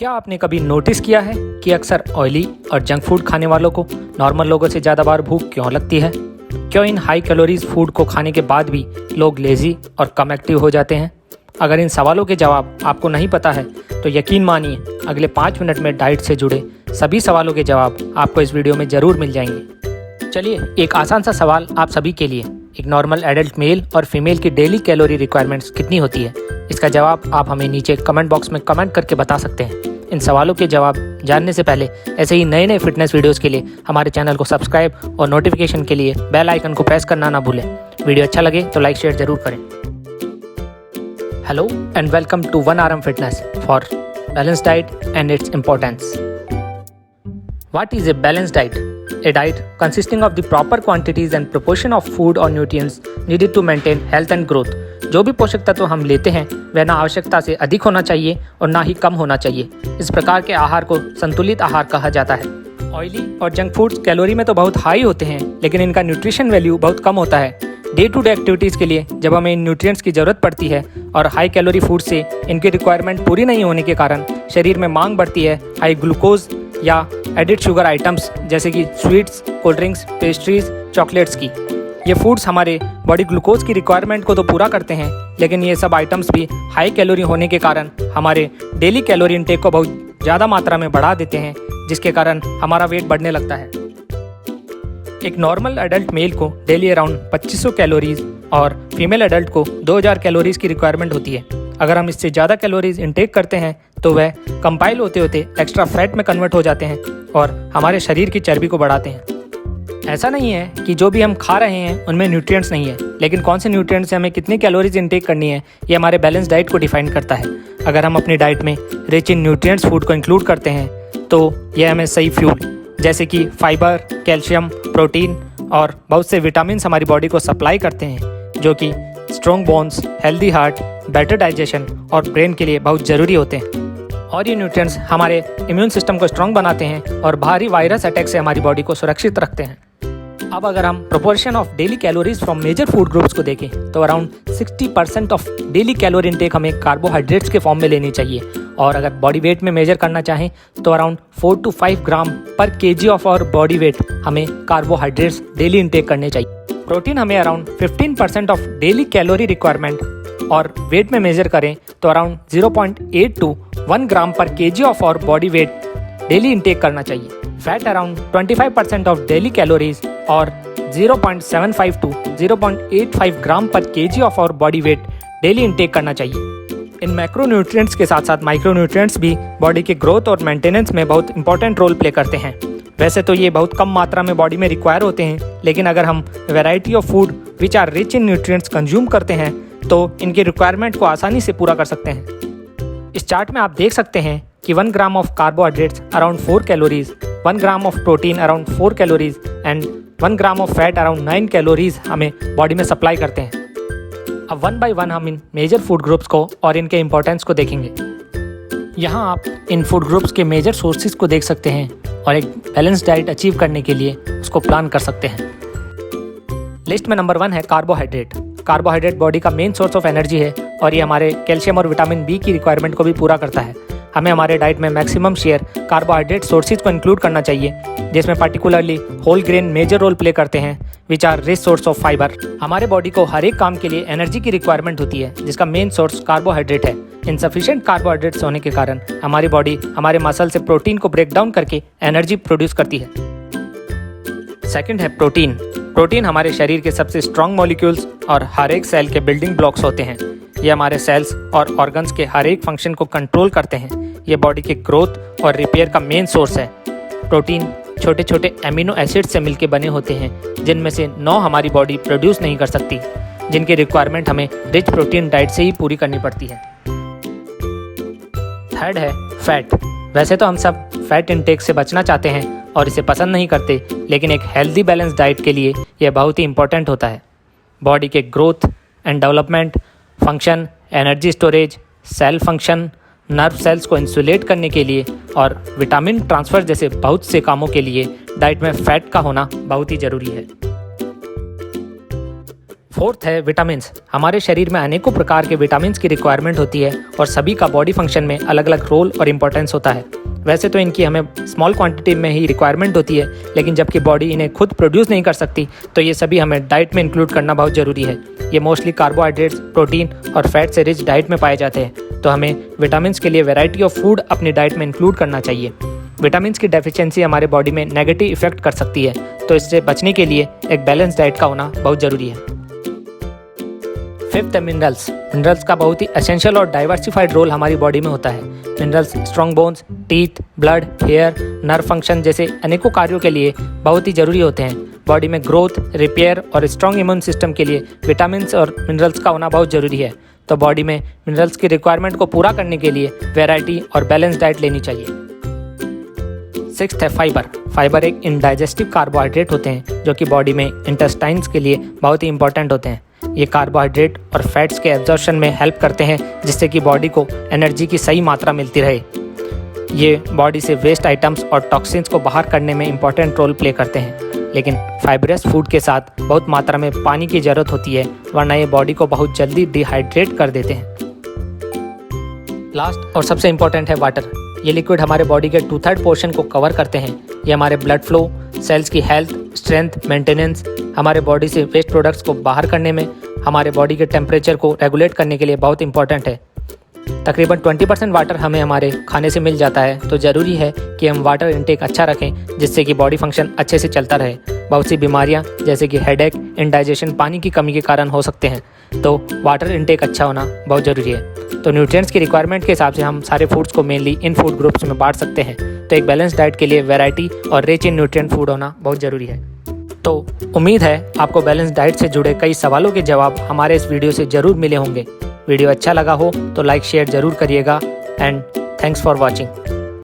क्या आपने कभी नोटिस किया है कि अक्सर ऑयली और जंक फूड खाने वालों को नॉर्मल लोगों से ज़्यादा बार भूख क्यों लगती है? क्यों इन हाई कैलोरीज फूड को खाने के बाद भी लोग लेज़ी और कम एक्टिव हो जाते हैं? अगर इन सवालों के जवाब आपको नहीं पता है तो यकीन मानिए अगले 5 मिनट में डाइट से जुड़े सभी सवालों के जवाब आपको इस वीडियो में ज़रूर मिल जाएंगे। चलिए एक आसान सा सवाल आप सभी के लिए, एक नॉर्मल एडल्ट मेल और फीमेल की डेली कैलोरी रिक्वायरमेंट्स कितनी होती है? इसका जवाब आप हमें नीचे कमेंट बॉक्स में कमेंट करके बता सकते हैं। इन सवालों के जवाब जानने से पहले ऐसे ही नए फिटनेस वीडियोस के लिए हमारे चैनल को सब्सक्राइब और नोटिफिकेशन के लिए बेल आइकन को प्रेस करना ना भूलें। वीडियो अच्छा लगे तो लाइक शेयर जरूर करें। Hello and welcome to 1RM fitness for balance diet and its importance. What is a balanced diet? A diet consisting of the proper quantities and proportion of food or nutrients needed to maintain health and growth. जो भी पोषक तत्व हम लेते हैं वह ना आवश्यकता से अधिक होना चाहिए और ना ही कम होना चाहिए। इस प्रकार के आहार को संतुलित आहार कहा जाता है। ऑयली और जंक फूड्स कैलोरी में तो बहुत हाई होते हैं, लेकिन इनका न्यूट्रिशन वैल्यू बहुत कम होता है। डे टू डे एक्टिविटीज़ के लिए जब हमें इन न्यूट्रिएंट्स की ज़रूरत पड़ती है और हाई कैलोरी फूड से इनकी रिक्वायरमेंट पूरी नहीं होने के कारण शरीर में मांग बढ़ती है हाई ग्लूकोज या एडिड शुगर आइटम्स जैसे कि sweets, cold drinks, pastries, chocolates की। ये फूड्स हमारे बॉडी ग्लूकोज की रिक्वायरमेंट को तो पूरा करते हैं, लेकिन ये सब आइटम्स भी हाई कैलोरी होने के कारण हमारे डेली कैलोरी इनटेक को बहुत ज़्यादा मात्रा में बढ़ा देते हैं, जिसके कारण हमारा वेट बढ़ने लगता है। एक नॉर्मल एडल्ट मेल को डेली अराउंड 2500 कैलोरीज और फीमेल एडल्ट को 2000 कैलोरीज की रिक्वायरमेंट होती है। अगर हम इससे ज़्यादा कैलोरीज इनटेक करते हैं तो वह कंपाइल होते होते एक्स्ट्रा फैट में कन्वर्ट हो जाते हैं और हमारे शरीर की चर्बी को बढ़ाते हैं। ऐसा नहीं है कि जो भी हम खा रहे हैं उनमें न्यूट्रिएंट्स नहीं है, लेकिन कौन से न्यूट्रिएंट्स से हमें कितनी कैलोरीज इनटेक करनी है ये हमारे बैलेंस डाइट को डिफाइन करता है। अगर हम अपनी डाइट में रिच इन न्यूट्रिएंट्स फूड को इंक्लूड करते हैं तो यह हमें सही फ्यूल जैसे कि फाइबर, कैल्शियम, प्रोटीन और बहुत से विटामिन हमारी बॉडी को सप्लाई करते हैं, जो कि strong bones, healthy heart, better digestion और ब्रेन के लिए बहुत ज़रूरी होते हैं। और ये न्यूट्रिएंट्स हमारे इम्यून सिस्टम को स्ट्रॉन्ग बनाते हैं और बाहरी वायरस अटैक से हमारी बॉडी को सुरक्षित रखते हैं। अब अगर हम proportion of daily calories from major food groups को देखें तो around 60% of daily calorie intake हमें कार्बोहाइड्रेट्स के फॉर्म में लेनी चाहिए, और अगर बॉडी वेट में मेजर करना चाहें तो around 4 to 5 gram per KG of our body weight हमें कार्बोहाइड्रेट्स डेली इनटेक करने चाहिए। प्रोटीन हमें around 15% of daily calorie requirement और वेट में मेजर करें तो around 0.8 to 1 gram per KG of our body weight daily intake करना चाहिए। Fat around 25% of daily calories और 0.75 to 0.85 gram per KG of our body weight daily intake करना चाहिए। इन macronutrients के साथ साथ माइक्रोन्यूट्रिएंट्स भी बॉडी के ग्रोथ और मेंटेनेंस में बहुत इंपॉर्टेंट रोल प्ले करते हैं। वैसे तो ये बहुत कम मात्रा में बॉडी में रिक्वायर होते हैं, लेकिन अगर हम variety of food which are rich in nutrients consume करते हैं तो इनकी रिक्वायरमेंट को आसानी से पूरा कर सकते हैं। इस चार्ट में आप देख सकते हैं कि 1 gram of carbohydrates around 4 calories, 1 gram of protein around 4 calories and 1 gram of fat around 9 calories हमें बॉडी में सप्लाई करते हैं। अब 1 by 1 हम इन मेजर फूड ग्रुप्स को और इनके इंपॉर्टेंस को देखेंगे। यहाँ आप इन फूड ग्रुप्स के मेजर सोर्सेज को देख सकते हैं और एक बैलेंस डाइट अचीव करने के लिए उसको प्लान कर सकते हैं। लिस्ट में नंबर 1 है कार्बोहाइड्रेट। कार्बोहाइड्रेट बॉडी का मेन सोर्स ऑफ एनर्जी है और ये हमारे कैल्शियम और विटामिन बी की रिक्वायरमेंट को भी पूरा करता है। हमें हमारे डाइट में मैक्सिमम शेयर कार्बोहाइड्रेट सोर्सेज को इंक्लूड करना चाहिए, जिसमें particularly whole grain major role play करते हैं which are rich source of fibre. हमारे बॉडी को हर एक काम के लिए एनर्जी की रिक्वायरमेंट होती है, जिसका मेन सोर्स कार्बोहाइड्रेट है। इनसफिशिएंट कार्बोहाइड्रेट्स होने के कारण हमारी बॉडी हमारे मसल से प्रोटीन को ब्रेक डाउन करके एनर्जी प्रोड्यूस करती है। सेकंड है प्रोटीन। प्रोटीन हमारे शरीर के सबसे स्ट्रॉन्ग मॉलिक्यूल्स और हर एक सेल के बिल्डिंग ब्लॉक्स होते हैं। ये हमारे सेल्स और ऑर्गन्स के हर एक फंक्शन को कंट्रोल करते हैं। ये बॉडी के ग्रोथ और रिपेयर का मेन सोर्स है। प्रोटीन छोटे छोटे एमिनो एसिड से मिलकर बने होते हैं, जिनमें से 9 हमारी बॉडी प्रोड्यूस नहीं कर सकती, जिनकी रिक्वायरमेंट हमें रिच प्रोटीन डाइट से ही पूरी करनी पड़ती है। थर्ड है फैट। वैसे तो हम सब फैट इनटेक से बचना चाहते हैं और इसे पसंद नहीं करते, लेकिन एक हेल्दी बैलेंस डाइट के लिए यह बहुत ही इंपॉर्टेंट होता है। बॉडी के growth and development, function, energy storage, cell function, nerve cells को इंसुलेट करने के लिए और विटामिन ट्रांसफ़र जैसे बहुत से कामों के लिए डाइट में फैट का होना बहुत ही ज़रूरी है। फोर्थ है विटामिन्स। हमारे शरीर में अनेकों प्रकार के विटामिन्स की रिक्वायरमेंट होती है और सभी का बॉडी फंक्शन में अलग अलग रोल और इम्पोर्टेंस होता है। वैसे तो इनकी हमें स्मॉल क्वांटिटी में ही रिक्वायरमेंट होती है, लेकिन जबकि बॉडी इन्हें खुद प्रोड्यूस नहीं कर सकती तो ये सभी हमें डाइट में इंक्लूड करना बहुत ज़रूरी है। ये मोस्टली कार्बोहाइड्रेट्स, प्रोटीन और फैट से रिच डाइट में पाए जाते हैं, तो हमें विटामिन्स के लिए वैरायटी ऑफ फूड अपनी डाइट में इंक्लूड करना चाहिए। विटामिन्स की डेफिशिएंसी हमारे बॉडी में नेगेटिव इफेक्ट कर सकती है, तो इससे बचने के लिए एक बैलेंस डाइट का होना बहुत ज़रूरी है। फिफ्थ है मिनरल्स। मिनरल्स का बहुत ही एसेंशियल और डाइवर्सिफाइड रोल हमारी बॉडी में होता है। Minerals strong bones, teeth, blood, hair, nerve function जैसे अनेकों कार्यों के लिए बहुत ही जरूरी होते हैं। बॉडी में ग्रोथ, रिपेयर और स्ट्रॉन्ग इम्यून सिस्टम के लिए विटामिन्स और मिनरल्स का होना बहुत ज़रूरी है। तो बॉडी में मिनरल्स की रिक्वायरमेंट को पूरा करने के लिए वैरायटी और बैलेंस डाइट लेनी चाहिए। सिक्स्थ है फाइबर। फाइबर एक इंडाइजेस्टिव कार्बोहाइड्रेट होते हैं जो कि बॉडी में इंटेस्टाइन्स के लिए बहुत ही इंपॉर्टेंट होते हैं। ये कार्बोहाइड्रेट और फैट्स के एब्जॉर्प्शन में हेल्प करते हैं, जिससे कि बॉडी को एनर्जी की सही मात्रा मिलती रहे। ये बॉडी से वेस्ट आइटम्स और टॉक्सिन्स को बाहर करने में इंपॉर्टेंट रोल प्ले करते हैं, लेकिन फाइबरस फूड के साथ बहुत मात्रा में पानी की ज़रूरत होती है, वरना ये बॉडी को बहुत जल्दी डिहाइड्रेट कर देते हैं। लास्ट और सबसे इम्पॉर्टेंट है वाटर। ये लिक्विड हमारे बॉडी के 2/3 पोर्शन को कवर करते हैं। ये हमारे ब्लड फ्लो, सेल्स की हेल्थ, स्ट्रेंथ, मेंटेनेंस, हमारे बॉडी से वेस्ट प्रोडक्ट्स को बाहर करने में, हमारे बॉडी के टेम्परेचर को रेगुलेट करने के लिए बहुत इंपॉर्टेंट है। तकरीबन 20% वाटर हमें हमारे खाने से मिल जाता है, तो ज़रूरी है कि हम वाटर इंटेक अच्छा रखें, जिससे कि बॉडी फंक्शन अच्छे से चलता रहे। बहुत सी बीमारियां जैसे कि हेडेक, इंडाइजेशन पानी की कमी के कारण हो सकते हैं, तो वाटर इंटेक अच्छा होना बहुत ज़रूरी है। तो न्यूट्रिएंट्स की रिक्वायरमेंट के हिसाब से हम सारे फूड्स को मेनली इन फूड ग्रुप्स में बांट सकते हैं। तो एक बैलेंस डाइट के लिए वैरायटी और रिच इन न्यूट्रिएंट फूड होना बहुत ज़रूरी है। तो उम्मीद है आपको बैलेंस डाइट से जुड़े कई सवालों के जवाब हमारे इस वीडियो से ज़रूर मिले होंगे। वीडियो अच्छा लगा हो तो लाइक शेयर ज़रूर करिएगा एंड थैंक्स फॉर वॉचिंग।